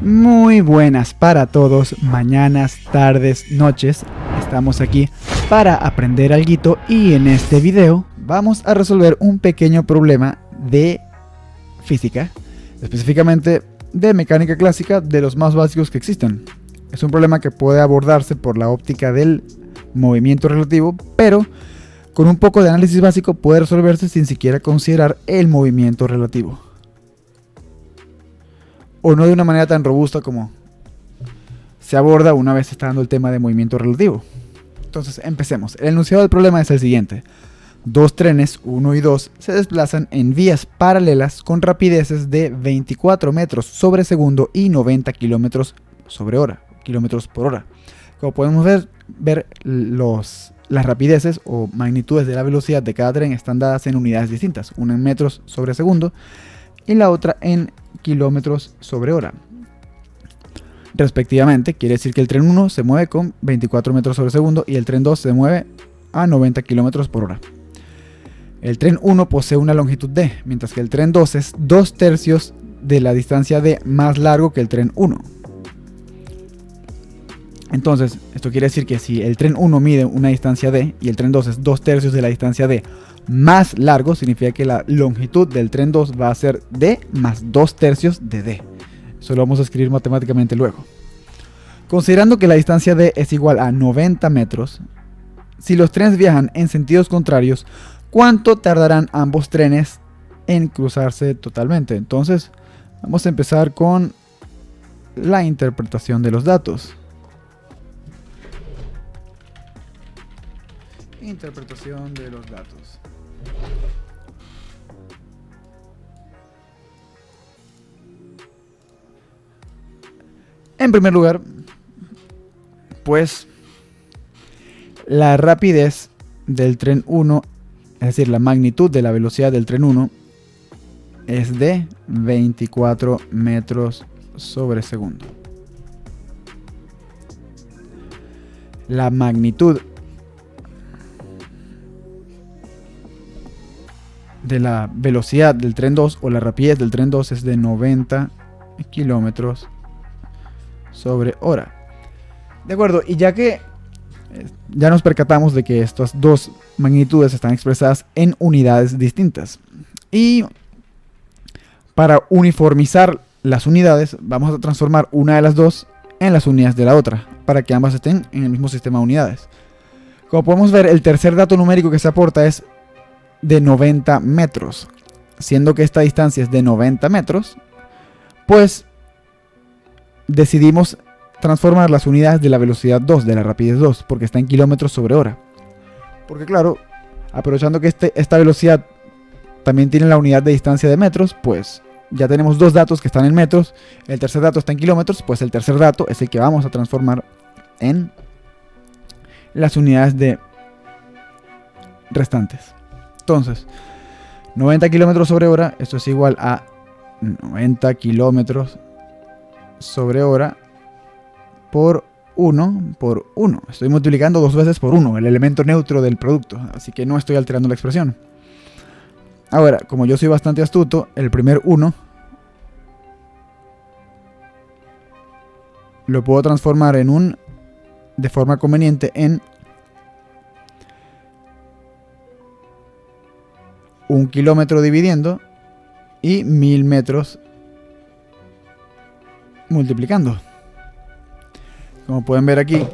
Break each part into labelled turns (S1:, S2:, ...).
S1: Muy buenas para todos, mañanas, tardes, noches. Estamos aquí para aprender alguito y en este video vamos a resolver un pequeño problema de física, específicamente de mecánica clásica, de los más básicos que existen. Es un problema que puede abordarse por la óptica del movimiento relativo, pero con un poco de análisis básico puede resolverse sin siquiera considerar el movimiento relativo. O no de una manera tan robusta como se aborda una vez está dando el tema de movimiento relativo. Entonces empecemos. El enunciado del problema es el siguiente. Dos trenes, 1 y 2, se desplazan en vías paralelas con rapideces de 24 metros sobre segundo y 90 kilómetros por hora. Como podemos ver las rapideces o magnitudes de la velocidad de cada tren están dadas en unidades distintas, una en metros sobre segundo y la otra en kilómetros sobre hora. Respectivamente, quiere decir que el tren 1 se mueve con 24 metros sobre segundo y el tren 2 se mueve a 90 kilómetros por hora. El tren 1 posee una longitud d, mientras que el tren 2 es 2/3 de la distancia d más largo que el tren 1. Entonces, esto quiere decir que si el tren 1 mide una distancia d y el tren 2 es 2/3 de la distancia d más largo, significa que la longitud del tren 2 va a ser d más 2/3 de d. Eso lo vamos a escribir matemáticamente luego. Considerando que la distancia d es igual a 90 metros, si los trenes viajan en sentidos contrarios, ¿cuánto tardarán ambos trenes en cruzarse totalmente? Entonces, vamos a empezar con la interpretación de los datos. Interpretación de los datos. En primer lugar, pues la rapidez del tren 1, es decir, la magnitud de la velocidad del tren 1 es de 24 metros sobre segundo. La magnitud de la velocidad del tren 2 o la rapidez del tren 2 es de 90 kilómetros sobre hora. De acuerdo, y ya que ya nos percatamos de que estas dos magnitudes están expresadas en unidades distintas, y para uniformizar las unidades vamos a transformar una de las dos en las unidades de la otra para que ambas estén en el mismo sistema de unidades. Como podemos ver, el tercer dato numérico que se aporta es de 90 metros, siendo que esta distancia es de 90 metros, pues decidimos transformar las unidades de la velocidad 2, de la rapidez 2, porque está en kilómetros sobre hora. Porque claro, aprovechando que esta velocidad también tiene la unidad de distancia de metros, pues ya tenemos dos datos que están en metros, el tercer dato está en kilómetros, pues el tercer dato es el que vamos a transformar en las unidades de restantes. Entonces, 90 kilómetros sobre hora, esto es igual a 90 kilómetros sobre hora por 1 por 1. Estoy multiplicando dos veces por 1, el elemento neutro del producto, así que no estoy alterando la expresión. Ahora, como yo soy bastante astuto, el primer 1 lo puedo transformar de forma conveniente en 1 kilómetro dividiendo y 1000 metros multiplicando. Como pueden ver aquí,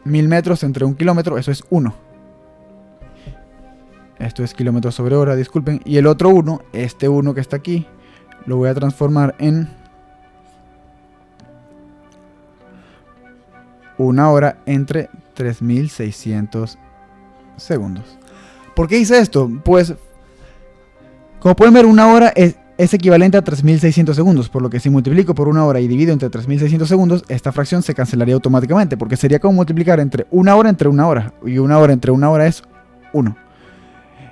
S1: 1000 metros entre 1 kilómetro, eso es 1. Esto es kilómetros sobre hora, disculpen. Y el otro 1, este 1 que está aquí, lo voy a transformar en 1 hora entre 3600 segundos. ¿Por qué hice esto? Pues, como pueden ver, 1 hora es equivalente a 3600 segundos, por lo que si multiplico por 1 hora y divido entre 3600 segundos, esta fracción se cancelaría automáticamente, porque sería como multiplicar entre 1 hora entre 1 hora, y 1 hora entre 1 hora es 1.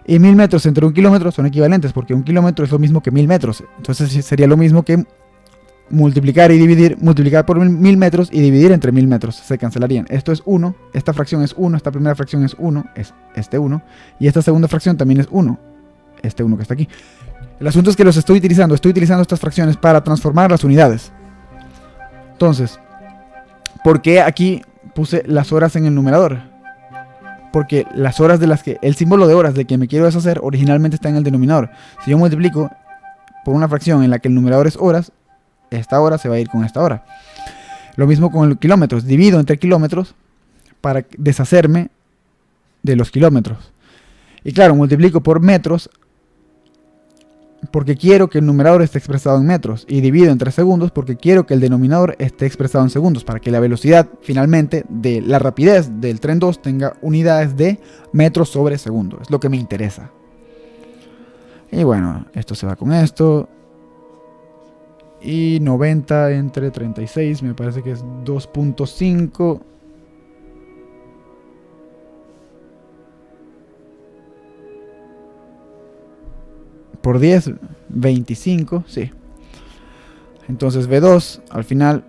S1: Y 1000 metros entre 1 kilómetro son equivalentes, porque 1 kilómetro es lo mismo que 1000 metros, entonces sería lo mismo que multiplicar por 1000 metros y dividir entre 1000 metros, se cancelarían. Esto es 1, esta fracción es 1, esta primera fracción es 1, es este 1, y esta segunda fracción también es 1, este 1 que está aquí. El asunto es que estoy utilizando estas fracciones para transformar las unidades. Entonces, ¿por qué aquí puse las horas en el numerador? Porque las horas de las que, el símbolo de horas de que me quiero deshacer originalmente está en el denominador. Si yo multiplico por una fracción en la que el numerador es horas, esta hora se va a ir con esta hora. Lo mismo con los kilómetros. Divido entre kilómetros para deshacerme de los kilómetros. Y claro, multiplico por metros porque quiero que el numerador esté expresado en metros. Y divido entre segundos porque quiero que el denominador esté expresado en segundos. Para que la velocidad finalmente de la rapidez del tren 2 tenga unidades de metros sobre segundo. Es lo que me interesa. Y bueno, esto se va con esto. Y 90 entre 36 me parece que es 2.5. Por 10, 25, sí. Entonces V2 al final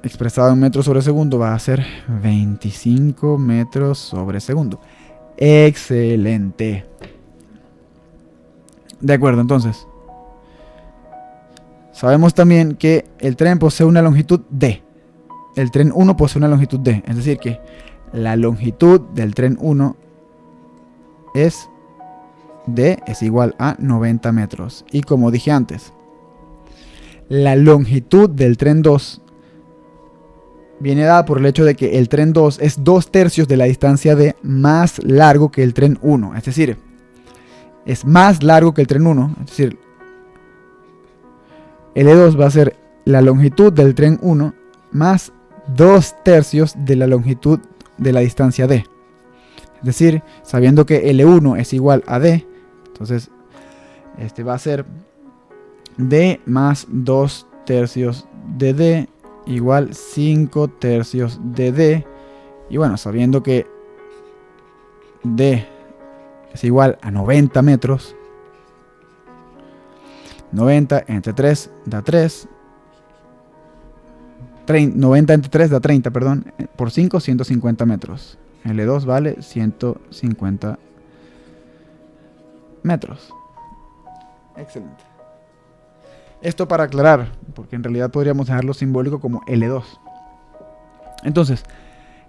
S1: expresado en metros sobre segundo va a ser 25 metros sobre segundo. Excelente. De acuerdo, entonces sabemos también que el tren posee una longitud D. El tren 1 posee una longitud D. Es decir que la longitud del tren 1 es D es igual a 90 metros. Y como dije antes, la longitud del tren 2 viene dada por el hecho de que el tren 2 es 2/3 de la distancia D más largo que el tren 1. Es decir, es más largo que el tren 1. Es decir, L2 va a ser la longitud del tren 1 más 2/3 de la longitud de la distancia D. Es decir, sabiendo que L1 es igual a D, entonces este va a ser D más 2/3 de D igual 5/3 de D. Y bueno, sabiendo que D es igual a 90 metros, 90 entre 3 da 3. 90 entre 3 da 30, perdón. Por 5, 150 metros. L2 vale 150 metros. Excelente. Esto para aclarar, porque en realidad podríamos dejarlo simbólico como L2. Entonces,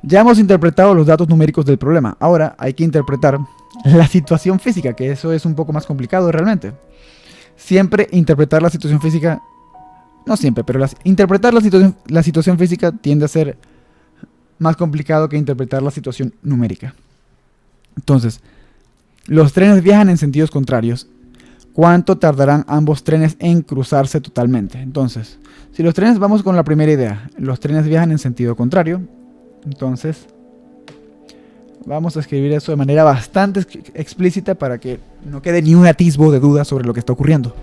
S1: ya hemos interpretado los datos numéricos del problema. Ahora hay que interpretar la situación física, que eso es un poco más complicado realmente. Siempre interpretar la situación física, no siempre, pero interpretar la situación física tiende a ser más complicado que interpretar la situación numérica. Entonces, los trenes viajan en sentidos contrarios. ¿Cuánto tardarán ambos trenes en cruzarse totalmente? Entonces, si los trenes, vamos con la primera idea, los trenes viajan en sentido contrario, entonces vamos a escribir eso de manera bastante explícita para que no quede ni un atisbo de duda sobre lo que está ocurriendo.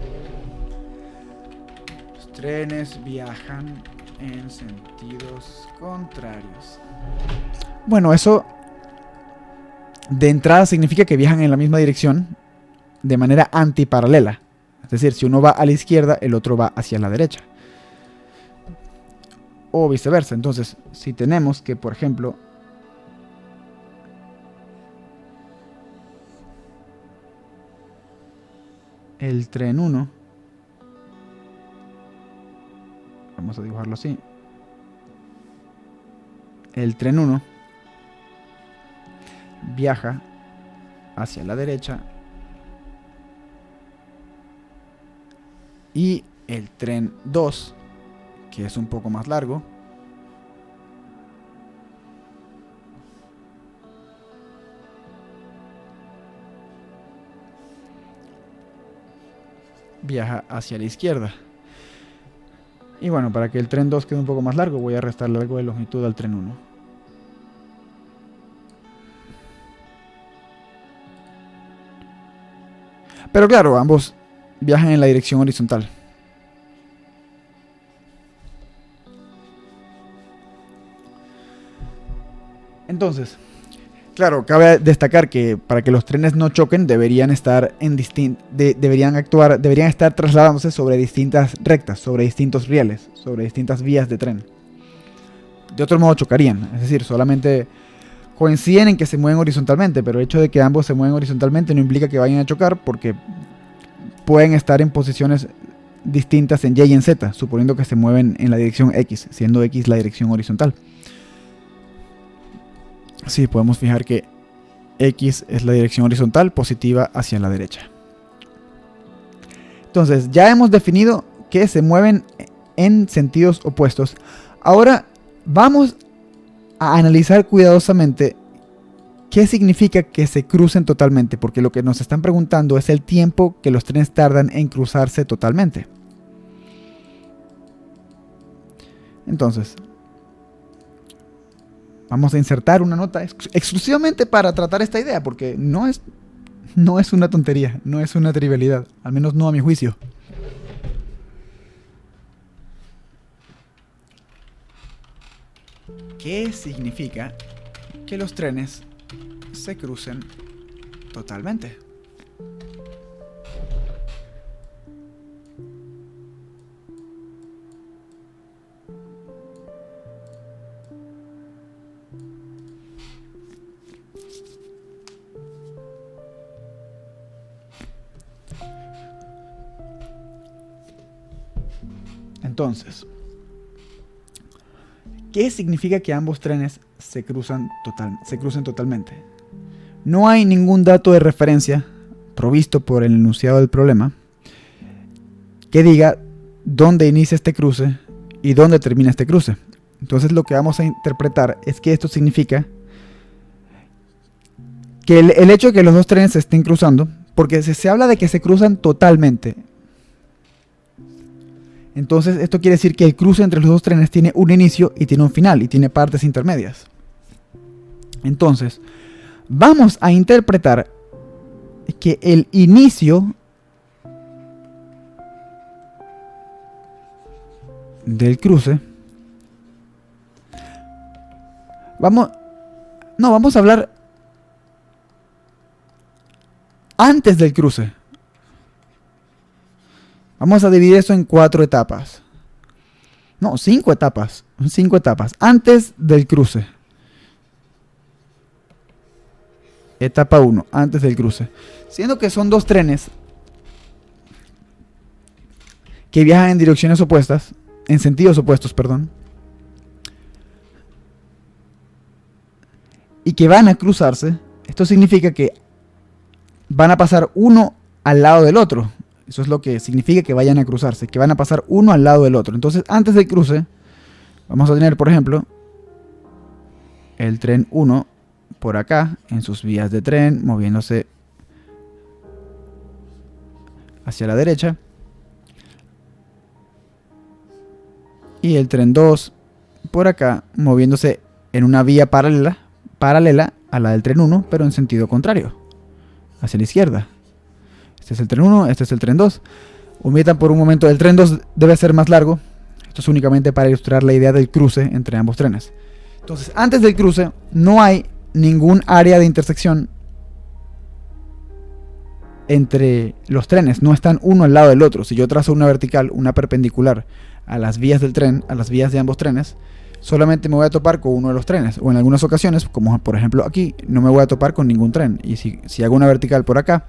S1: Los trenes viajan en sentidos contrarios. Bueno, eso de entrada significa que viajan en la misma dirección de manera antiparalela. Es decir, si uno va a la izquierda, el otro va hacia la derecha. O viceversa. Entonces, si tenemos que, por ejemplo, el tren 1, vamos a dibujarlo así. El tren 1 viaja hacia la derecha y el tren 2, que es un poco más largo, viaja hacia la izquierda. Y bueno, para que el tren 2 quede un poco más largo, voy a restarle algo de longitud al tren 1. Pero claro, ambos viajan en la dirección horizontal. Entonces, claro, cabe destacar que para que los trenes no choquen deberían estar deberían estar trasladándose sobre distintas rectas, sobre distintos rieles, sobre distintas vías de tren. De otro modo chocarían, es decir, solamente coinciden en que se mueven horizontalmente, pero el hecho de que ambos se mueven horizontalmente no implica que vayan a chocar, porque pueden estar en posiciones distintas en Y y en Z, suponiendo que se mueven en la dirección X, siendo X la dirección horizontal. Sí, podemos fijar que X es la dirección horizontal positiva hacia la derecha. Entonces, ya hemos definido que se mueven en sentidos opuestos. Ahora vamos a analizar cuidadosamente qué significa que se crucen totalmente, porque lo que nos están preguntando es el tiempo que los trenes tardan en cruzarse totalmente. Entonces, vamos a insertar una nota exclusivamente para tratar esta idea, porque no es una tontería, no es una trivialidad, al menos no a mi juicio. ¿Qué significa que los trenes se crucen totalmente? Entonces, ¿qué significa que ambos trenes se crucen totalmente? No hay ningún dato de referencia provisto por el enunciado del problema que diga dónde inicia este cruce y dónde termina este cruce. Entonces lo que vamos a interpretar es que esto significa que el hecho de que los dos trenes se estén cruzando, porque se habla de que se cruzan totalmente. Entonces esto quiere decir que el cruce entre los dos trenes tiene un inicio y tiene un final y tiene partes intermedias. Entonces vamos a interpretar que el inicio del cruce, vamos a hablar antes del cruce. Vamos a dividir eso en 4 etapas. No, 5 etapas. 5 etapas. Antes del cruce. Etapa 1, antes del cruce. Siendo que son dos trenes que viajan en direcciones opuestas, en sentidos opuestos, perdón, y que van a cruzarse, esto significa que van a pasar uno al lado del otro. Eso es lo que significa que vayan a cruzarse, que van a pasar uno al lado del otro. Entonces, antes del cruce, vamos a tener, por ejemplo, el tren 1 por acá, en sus vías de tren, moviéndose hacia la derecha. Y el tren 2 por acá, moviéndose en una vía paralela a la del tren 1, pero en sentido contrario, hacia la izquierda. Este es el tren 1, este es el tren 2. Omitan por un momento, el tren 2 debe ser más largo. Esto es únicamente para ilustrar la idea del cruce entre ambos trenes. Entonces, antes del cruce no hay ningún área de intersección entre los trenes. No están uno al lado del otro. Si yo trazo una vertical, una perpendicular a las vías del tren, a las vías de ambos trenes, solamente me voy a topar con uno de los trenes. O en algunas ocasiones, como por ejemplo aquí, no me voy a topar con ningún tren. Y si hago una vertical por acá,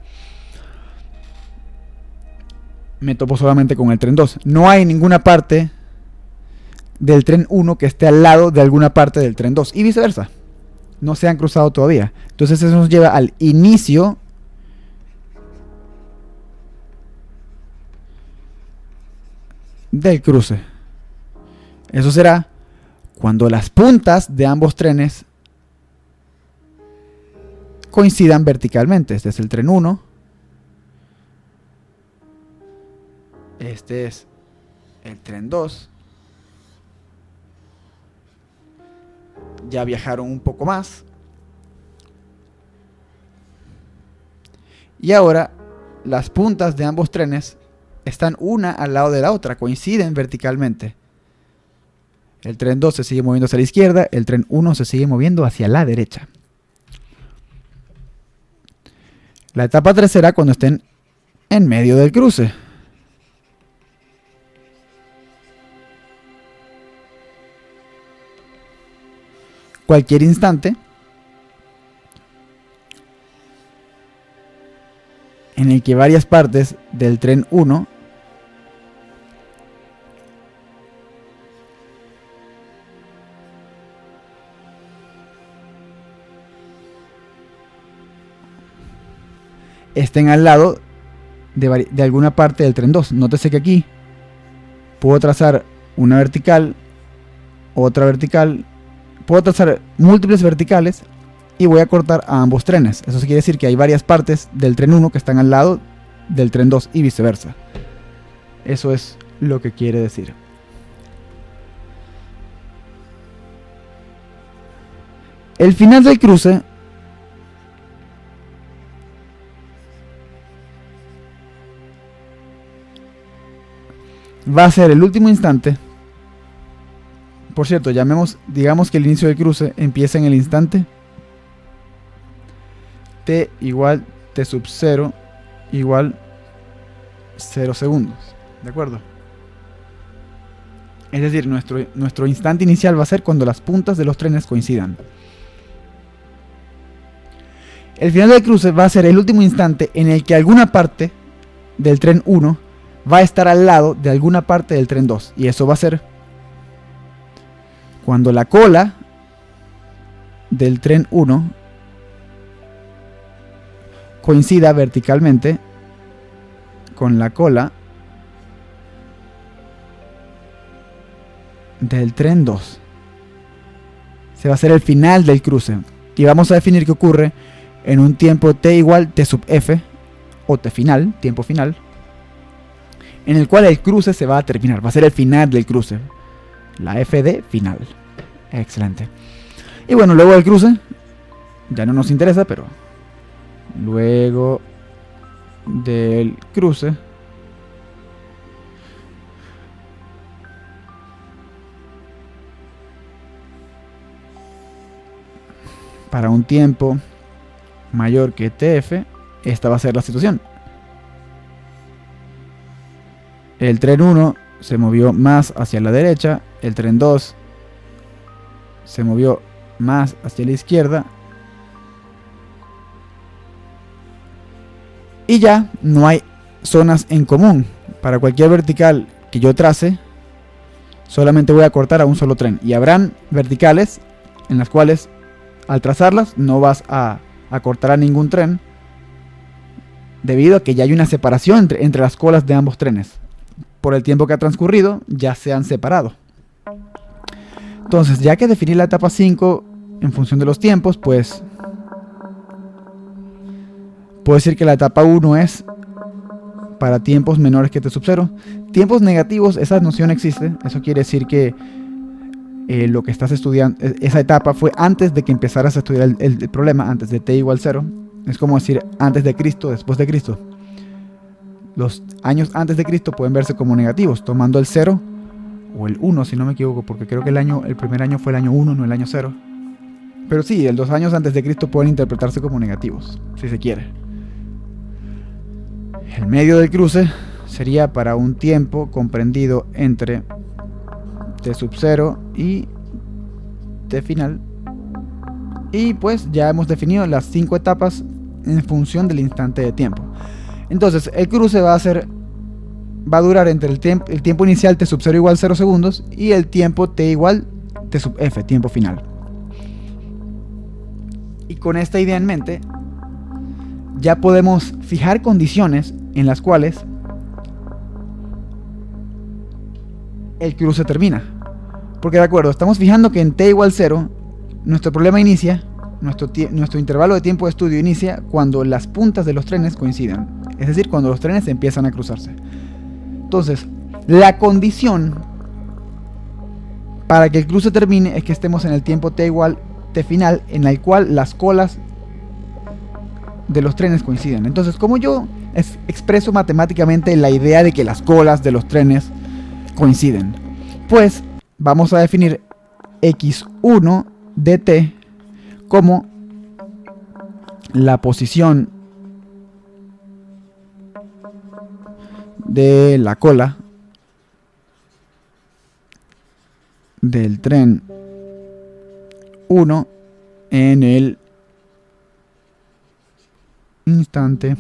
S1: me topo solamente con el tren 2. No hay ninguna parte del tren 1 que esté al lado de alguna parte del tren 2 y viceversa. No se han cruzado todavía. Entonces eso nos lleva al inicio del cruce. Eso será cuando las puntas de ambos trenes coincidan verticalmente. Este es el tren 1. Este es el tren 2. Ya viajaron un poco más. Y ahora las puntas de ambos trenes están una al lado de la otra, coinciden verticalmente. El tren 2 se sigue moviendo hacia la izquierda, el tren 1 se sigue moviendo hacia la derecha. La etapa 3 será cuando estén en medio del cruce. Cualquier instante en el que varias partes del tren 1 estén al lado de alguna parte del tren 2. Nótese que aquí puedo trazar una vertical, otra vertical, puedo trazar múltiples verticales y voy a cortar a ambos trenes. Eso quiere decir que hay varias partes del tren 1 que están al lado del tren 2 y viceversa. Eso es lo que quiere decir. El final del cruce va a ser el último instante. Por cierto, digamos que el inicio del cruce empieza en el instante t igual t sub 0 igual 0 segundos. ¿De acuerdo? Es decir, nuestro instante inicial va a ser cuando las puntas de los trenes coincidan. El final del cruce va a ser el último instante en el que alguna parte del tren 1 va a estar al lado de alguna parte del tren 2. Y eso va a ser cuando la cola del tren 1 coincida verticalmente con la cola del tren 2. Se va a hacer el final del cruce. Y vamos a definir qué ocurre en un tiempo t igual t sub f, o t final, tiempo final, en el cual el cruce se va a terminar. Va a ser el final del cruce. La f de final. Excelente. Y bueno, luego del cruce, ya no nos interesa, pero luego del cruce para un tiempo mayor que tf, esta va a ser la situación. El tren 1 se movió más hacia la derecha, el tren 2 se movió más hacia la izquierda, y ya no hay zonas en común. Para cualquier vertical que yo trace, solamente voy a cortar a un solo tren, y habrán verticales en las cuales al trazarlas no vas a cortar a ningún tren, debido a que ya hay una separación entre las colas de ambos trenes. Por el tiempo que ha transcurrido, ya se han separado. Entonces, ya que definí la etapa 5 en función de los tiempos, pues puedo decir que la etapa 1 es para tiempos menores que t sub 0. Tiempos negativos, esa noción existe. Eso quiere decir que lo que estás estudiando, esa etapa fue antes de que empezaras a estudiar el problema, antes de t igual 0. Es como decir antes de Cristo, después de Cristo. Los años antes de Cristo pueden verse como negativos, tomando el 0 o el 1, si no me equivoco, porque creo que el primer año fue el año 1, no el año 0. Pero sí, los años antes de Cristo pueden interpretarse como negativos, si se quiere. El medio del cruce sería para un tiempo comprendido entre t sub 0 y t final. Y pues ya hemos definido las 5 etapas en función del instante de tiempo. Entonces el cruce va a durar entre el tiempo inicial t sub 0 igual 0 segundos y el tiempo t igual t sub f, tiempo final. Y con esta idea en mente, ya podemos fijar condiciones en las cuales el cruce termina. Porque de acuerdo, estamos fijando que en t igual 0, nuestro problema inicia, nuestro intervalo de tiempo de estudio inicia cuando las puntas de los trenes coincidan. Es decir, cuando los trenes empiezan a cruzarse. Entonces, la condición para que el cruce termine es que estemos en el tiempo t igual t final, en el cual las colas de los trenes coinciden. Entonces, como yo expreso matemáticamente la idea de que las colas de los trenes coinciden, pues vamos a definir x1 de t como la posición de la cola del tren 1 en el instante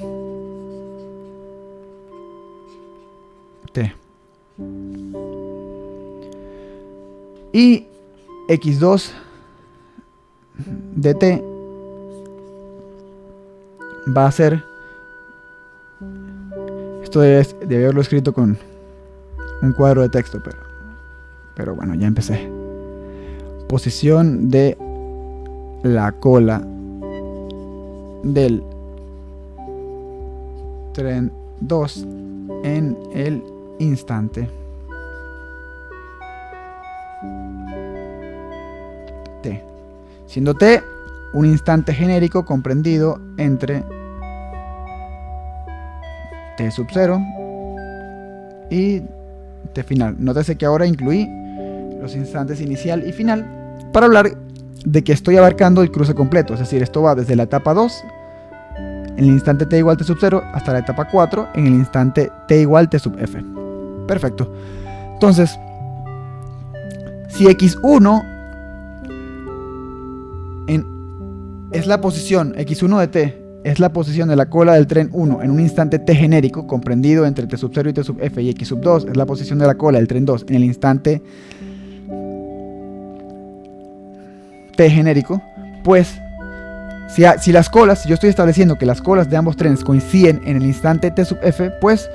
S1: Y x2 de t va a ser, esto debe haberlo escrito con un cuadro de texto, pero bueno, ya empecé. Posición de la cola del tren 2 en el instante t, siendo t un instante genérico comprendido entre t sub 0 y t final. Nótese que ahora incluí los instantes inicial y final para hablar de que estoy abarcando el cruce completo, es decir, esto va desde la etapa 2 en el instante t igual t sub 0 hasta la etapa 4 en el instante t igual t sub f. Perfecto. Entonces, si x1 es la posición, x1 de t es la posición de la cola del tren 1 en un instante t genérico comprendido entre t sub 0 y t sub f, y x sub 2 es la posición de la cola del tren 2 en el instante t genérico, pues si las colas, si yo estoy estableciendo que las colas de ambos trenes coinciden en el instante t sub f, pues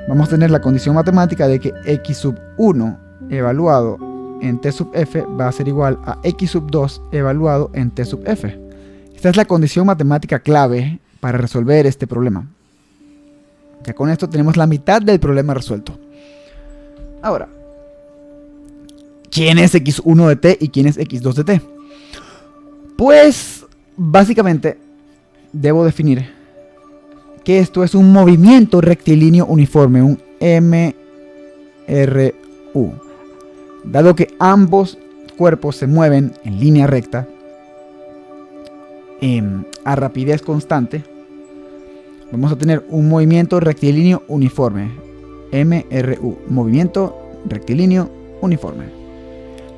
S1: vamos a tener la condición matemática de que x sub 1 evaluado en t sub f va a ser igual a x sub 2 evaluado en t sub f. Esta es la condición matemática clave para resolver este problema. Ya con esto tenemos la mitad del problema resuelto. Ahora, ¿quién es x1 de t y quién es x2 de t? Pues, básicamente, debo definir que esto es un movimiento rectilíneo uniforme, un MRU. Dado que ambos cuerpos se mueven en línea recta, a rapidez constante, vamos a tener un movimiento rectilíneo uniforme, MRU, movimiento rectilíneo uniforme,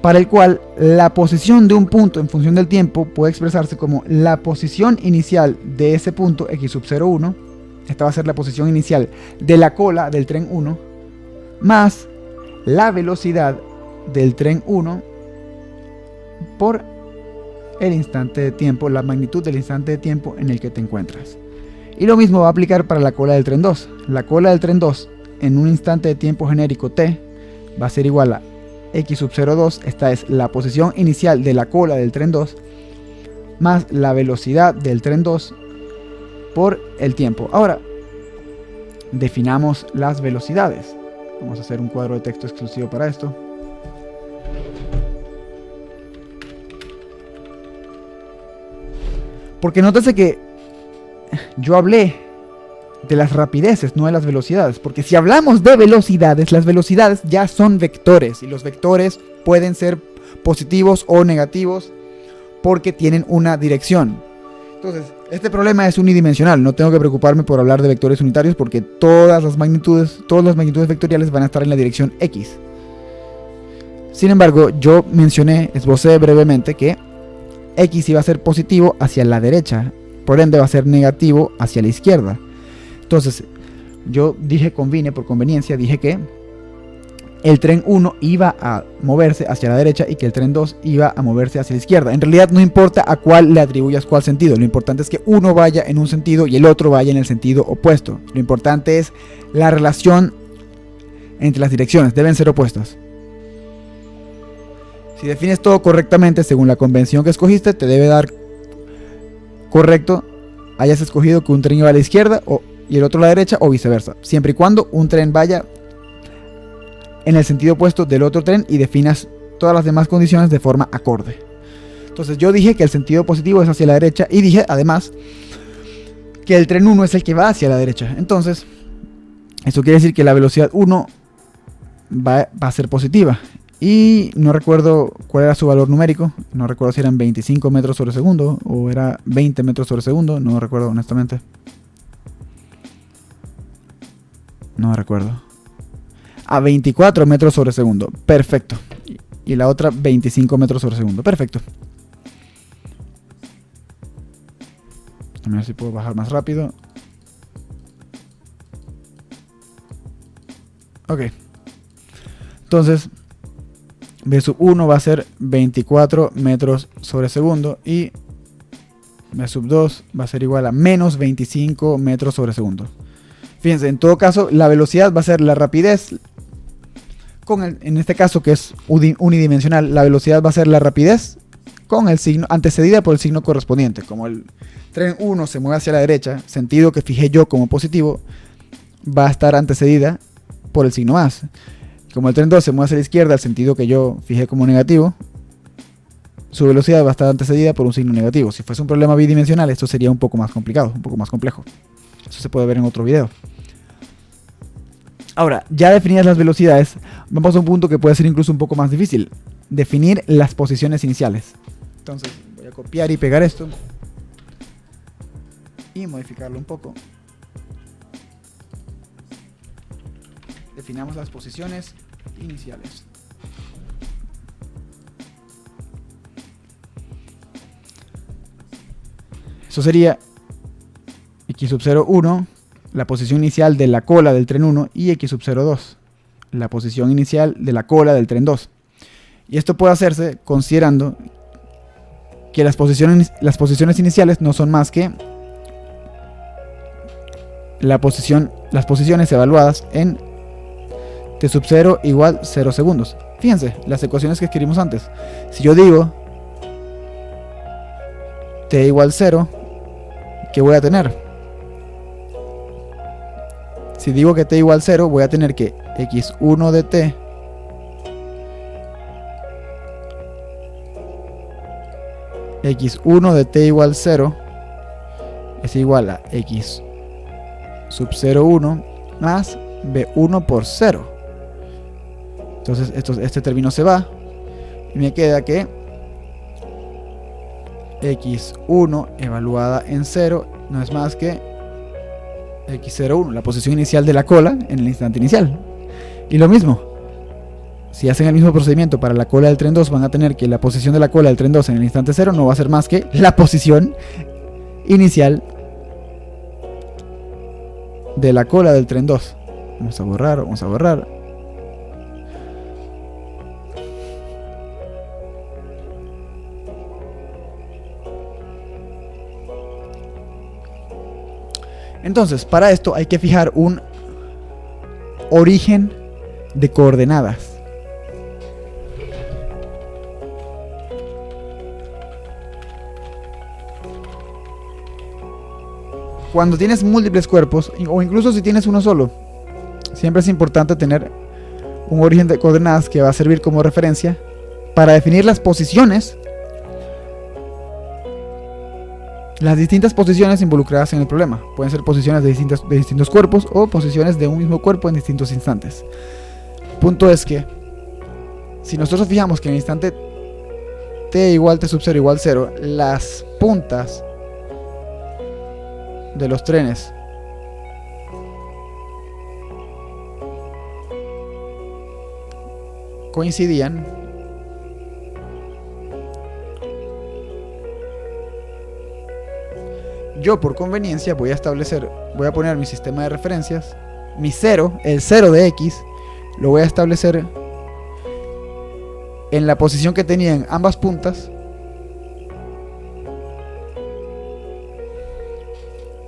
S1: para el cual la posición de un punto en función del tiempo puede expresarse como la posición inicial de ese punto, x sub 0,1, esta va a ser la posición inicial de la cola del tren 1, más la velocidad del tren 1 por el instante de tiempo, la magnitud del instante de tiempo en el que te encuentras. Y lo mismo va a aplicar para la cola del tren 2. La cola del tren 2 en un instante de tiempo genérico t va a ser igual a x sub 0,2, esta es la posición inicial de la cola del tren 2, más la velocidad del tren 2 por el tiempo. Ahora, definamos las velocidades. Vamos a hacer un cuadro de texto exclusivo para esto. Porque nótese que yo hablé de las rapideces, no de las velocidades. Porque si hablamos de velocidades, las velocidades ya son vectores. Y los vectores pueden ser positivos o negativos porque tienen una dirección. Entonces, este problema es unidimensional. No tengo que preocuparme por hablar de vectores unitarios porque todas las magnitudes vectoriales van a estar en la dirección X. Sin embargo, yo esbocé brevemente que X iba a ser positivo hacia la derecha, por ende va a ser negativo hacia la izquierda. Entonces, yo por conveniencia, dije que el tren 1 iba a moverse hacia la derecha y que el tren 2 iba a moverse hacia la izquierda. En realidad no importa a cuál le atribuyas cuál sentido, lo importante es que uno vaya en un sentido y el otro vaya en el sentido opuesto. Lo importante es la relación entre las direcciones, deben ser opuestas. Si defines todo correctamente según la convención que escogiste, te debe dar correcto hayas escogido que un tren iba a la izquierda y el otro a la derecha o viceversa, siempre y cuando un tren vaya en el sentido opuesto del otro tren y definas todas las demás condiciones de forma acorde. Entonces yo dije que el sentido positivo es hacia la derecha y dije además que el tren 1 es el que va hacia la derecha. Entonces, esto quiere decir que la velocidad 1 va a ser positiva. Y no recuerdo cuál era su valor numérico, no recuerdo si eran 25 metros sobre segundo o era 20 metros sobre segundo, no recuerdo honestamente. No recuerdo. A 24 metros sobre segundo, perfecto. Y la otra 25 metros sobre segundo, perfecto. A ver si puedo bajar más rápido. Ok. Entonces, v sub 1 va a ser 24 metros sobre segundo y v sub 2 va a ser igual a menos 25 metros sobre segundo. Fíjense, en todo caso, la velocidad va a ser la rapidez. En este caso, que es unidimensional, la velocidad va a ser la rapidez con el signo antecedida por el signo correspondiente. Como el tren 1 se mueve hacia la derecha, sentido que fijé yo como positivo, va a estar antecedida por el signo más. Como el tren 2 se mueve hacia la izquierda, el sentido que yo fijé como negativo, su velocidad va a estar antecedida por un signo negativo. Si fuese un problema bidimensional, esto sería un poco más complicado, un poco más complejo. Eso se puede ver en otro video. Ahora, ya definidas las velocidades, vamos a un punto que puede ser incluso un poco más difícil. Definir las posiciones iniciales. Entonces, voy a copiar y pegar esto. Y modificarlo un poco. Definamos las posiciones iniciales. Eso sería x sub 0, 1, la posición inicial de la cola del tren 1, y x sub 0, 2, la posición inicial de la cola del tren 2. Y esto puede hacerse considerando que las posiciones iniciales no son más que las posiciones evaluadas en t sub 0 igual 0 segundos. Fíjense, las ecuaciones que escribimos antes. Si yo digo t igual 0, ¿qué voy a tener? Si digo que t igual 0, voy a tener que x1 de t x1 de t igual 0 es igual a x sub 0, 1 más b1 por 0. Entonces este término se va y me queda que x1 evaluada en 0 no es más que x01, la posición inicial de la cola en el instante inicial. Y lo mismo, si hacen el mismo procedimiento para la cola del tren 2, van a tener que la posición de la cola del tren 2 en el instante 0 no va a ser más que la posición inicial de la cola del tren 2. Vamos a borrar. Entonces, para esto hay que fijar un origen de coordenadas. Cuando tienes múltiples cuerpos, o incluso si tienes uno solo, siempre es importante tener un origen de coordenadas que va a servir como referencia para definir las posiciones, las distintas posiciones involucradas en el problema. Pueden ser posiciones de distintos cuerpos o posiciones de un mismo cuerpo en distintos instantes. El punto es que si nosotros fijamos que en el instante t igual t sub 0 igual 0, las puntas de los trenes coincidían, yo por conveniencia voy a poner mi sistema de referencias, mi 0, el 0 de x, lo voy a establecer en la posición que tenían ambas puntas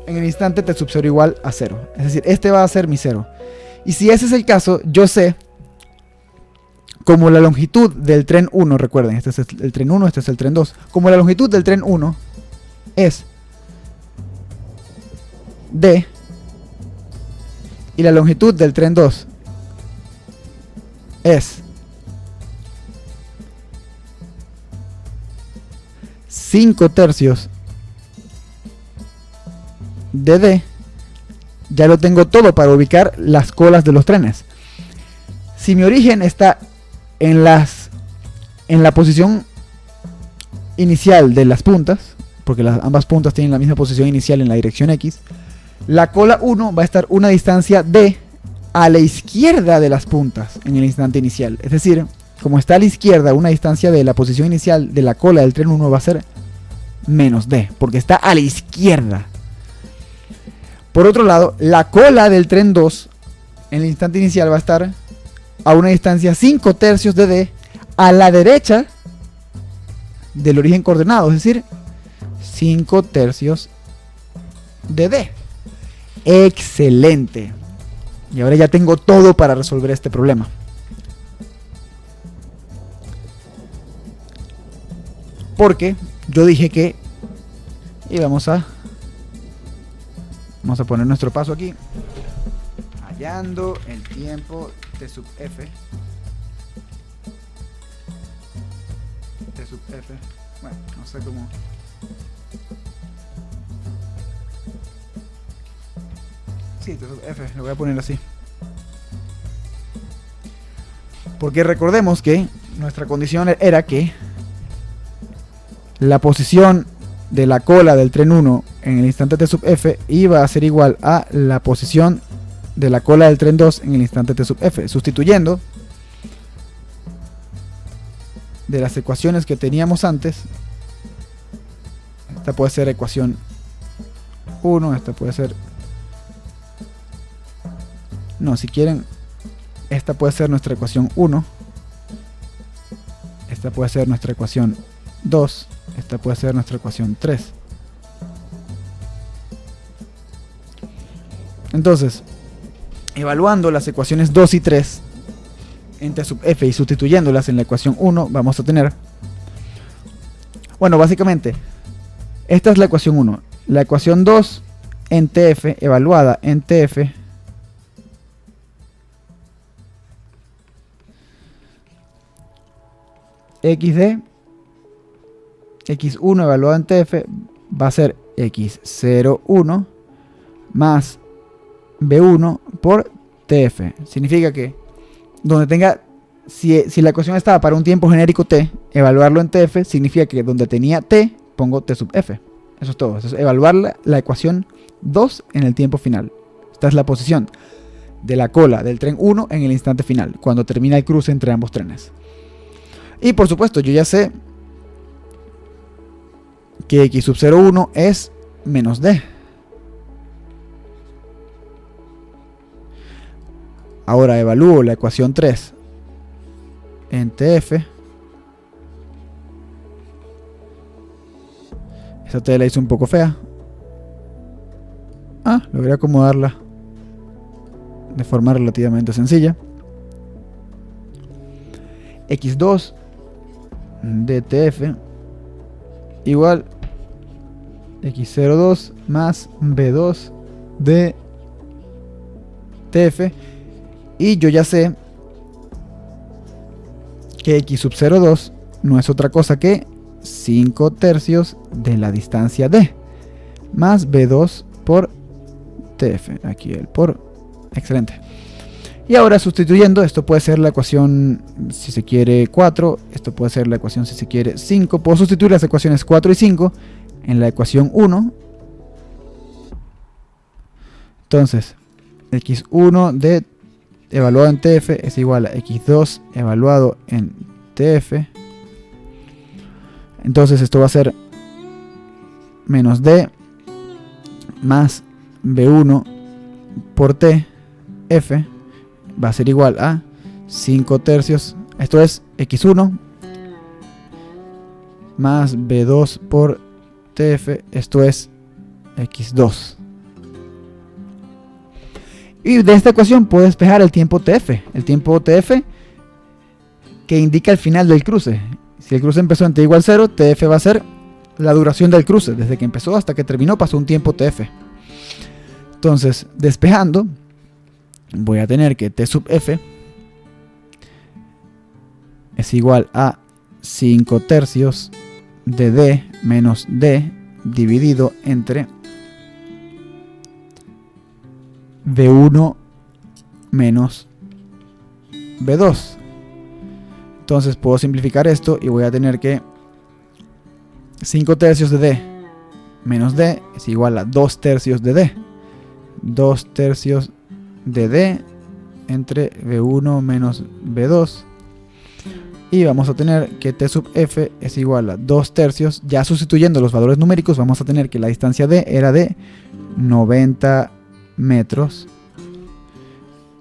S1: en el instante t sub 0 igual a 0. Es decir, este va a ser mi 0. Y si ese es el caso, yo sé, como la longitud del tren 1, recuerden, este es el tren 1, este es el tren 2, como la longitud del tren 1 es d y la longitud del tren 2 es 5/3 de d, ya lo tengo todo para ubicar las colas de los trenes. Si mi origen está en la posición inicial de las puntas, porque ambas puntas tienen la misma posición inicial en la dirección x, la cola 1 va a estar una distancia d a la izquierda de las puntas en el instante inicial. Es decir, como está a la izquierda, una distancia de la posición inicial de la cola del tren 1 va a ser menos d, porque está a la izquierda. Por otro lado, la cola del tren 2 en el instante inicial va a estar a una distancia 5 tercios de D a la derecha del origen coordenado, es decir, 5 tercios de D. Excelente. Y ahora ya tengo todo para resolver este problema. Porque yo dije que vamos a poner nuestro paso aquí. Hallando el tiempo T sub F. T sub F. Bueno, no sé cómo. Sí, T sub F, lo voy a poner así. Porque recordemos que nuestra condición era que la posición de la cola del tren 1 en el instante T sub F iba a ser igual a la posición de la cola del tren 2 en el instante T sub F, sustituyendo de las ecuaciones que teníamos antes. Esta puede ser ecuación 1, esta puede ser... No, si quieren, esta puede ser nuestra ecuación 1, esta puede ser nuestra ecuación 2, esta puede ser nuestra ecuación 3. Entonces, evaluando las ecuaciones 2 y 3 en T sub F y sustituyéndolas en la ecuación 1, vamos a tener... Bueno, básicamente, esta es la ecuación 1. La ecuación 2 en TF, evaluada en TF, XD, X1 evaluado en TF va a ser X01 más B1 por TF. Significa que donde tenga, si la ecuación estaba para un tiempo genérico T, evaluarlo en TF significa que donde tenía T, pongo T sub F. Eso es todo. Eso es evaluar la ecuación 2 en el tiempo final. Esta es la posición de la cola del tren 1 en el instante final, cuando termina el cruce entre ambos trenes. Y por supuesto, yo ya sé que X sub 01 es menos D. Ahora evalúo la ecuación 3 en TF. Esa T la hice un poco fea. Logré acomodarla de forma relativamente sencilla. X2 de TF igual X02 más B2 de TF. Y yo ya sé que X sub 02 no es otra cosa que 5 tercios de la distancia D más B2 por TF. Aquí el por. Excelente. Y ahora sustituyendo, esto puede ser la ecuación, si se quiere, 4. Esto puede ser la ecuación, si se quiere, 5. Puedo sustituir las ecuaciones 4 y 5 en la ecuación 1. Entonces, X1 de evaluado en TF es igual a X2 evaluado en TF. Entonces esto va a ser menos D más B1 por TF. Va a ser igual a 5 tercios. Esto es X1 más B2 por TF. Esto es X2. Y de esta ecuación puedo despejar el tiempo TF. El tiempo TF que indica el final del cruce. Si el cruce empezó en T igual 0, TF va a ser la duración del cruce. Desde que empezó hasta que terminó pasó un tiempo TF. Entonces, despejando, voy a tener que T sub F es igual a 5 tercios de D menos D dividido entre B1 menos B2. Entonces puedo simplificar esto y voy a tener que 5 tercios de D menos D es igual a 2 tercios de D. 2 tercios de D entre B1 menos B2. Y vamos a tener que T sub F es igual a 2 tercios. Ya sustituyendo los valores numéricos vamos a tener que la distancia D era de 90 metros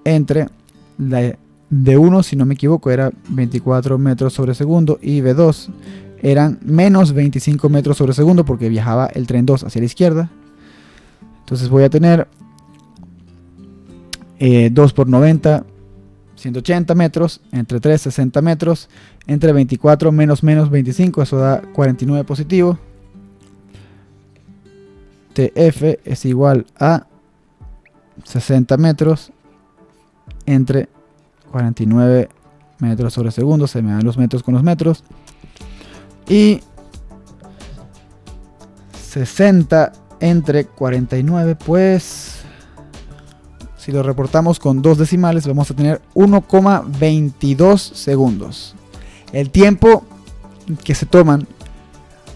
S1: entre D1, si no me equivoco, era 24 metros sobre segundo y B2 eran menos 25 metros sobre segundo porque viajaba el tren 2 hacia la izquierda. Entonces voy a tener 2 por 90, 180 metros, entre 3, 60 metros, entre 24 menos 25, eso da 49 positivo. TF es igual a 60 metros entre 49 metros sobre segundo, se me dan los metros con los metros, y 60 entre 49, pues si lo reportamos con dos decimales vamos a tener 1,22 segundos. El tiempo que se toman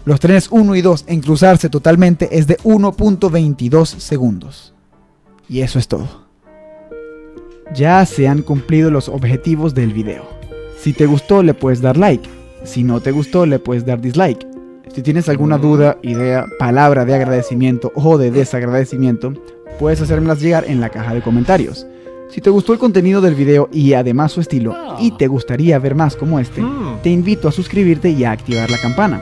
S1: los trenes 1 y 2 en cruzarse totalmente es de 1,22 segundos. Y eso es todo. Ya se han cumplido los objetivos del video. Si te gustó le puedes dar like. Si no te gustó le puedes dar dislike. Si tienes alguna duda, idea, palabra de agradecimiento o de desagradecimiento, puedes hacérmelas llegar en la caja de comentarios. Si te gustó el contenido del video y además su estilo, y te gustaría ver más como este, te invito a suscribirte y a activar la campana.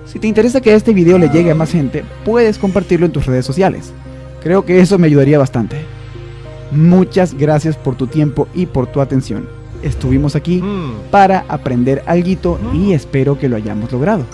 S1: Si te interesa que este video le llegue a más gente, puedes compartirlo en tus redes sociales. Creo que eso me ayudaría bastante. Muchas gracias por tu tiempo y por tu atención. Estuvimos aquí para aprender alguito y espero que lo hayamos logrado.